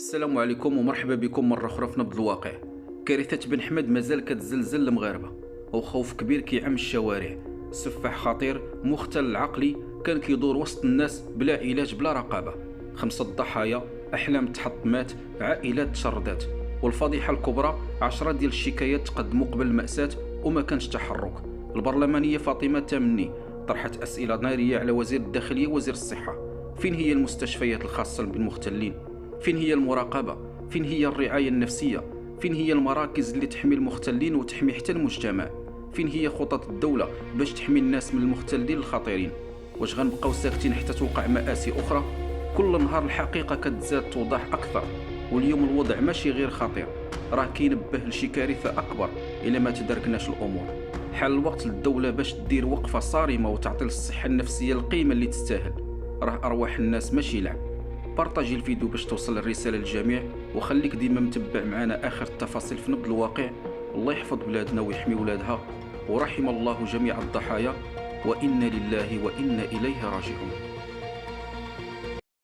السلام عليكم ومرحبا بكم مرة أخرى في نبض الواقع. كارثة بن حمد مازال كتزلزل المغاربة وخوف كبير كيعم الشوارع. سفاح خطير مختل العقلي كان كيدور وسط الناس بلا علاج بلا رقابة. 5 ضحايا، أحلام تحطمات، عائلات تشردات، والفضيحة الكبرى 10 ديال الشكايات تقدموا قبل المأساة وما كانش تحرك. البرلمانية فاطمة تامني طرحت أسئلة نارية على وزير الداخلية ووزير الصحة. فين هي المستشفيات الخاصة بالمختلين؟ فين هي المراقبة؟ فين هي الرعاية النفسية؟ فين هي المراكز اللي تحمي المختلين وتحمي حتى المجتمع؟ فين هي خطط الدولة باش تحمي الناس من المختلين الخطيرين؟ واش غنبقاو ساكتين حتى توقع مآسي أخرى؟ كل نهار الحقيقة كتزاد توضح أكثر، واليوم الوضع ماشي غير خطير، راه كينبه لشي كارثة أكبر إلا ما تداركناش الأمور. حال الوقت للدولة باش تدير وقفة صارمة وتعطي للصحة النفسية القيمة اللي تستاهل. راه أرواح الناس ماشي لعب. بارطاجي الفيديو باش توصل الرسالة للجميع، وخليك ديما متبع معنا آخر التفاصيل في نبض الواقع. الله يحفظ بلادنا ويحمي ولادها، ورحم الله جميع الضحايا، وإنا لله وإنا إليه راجعون.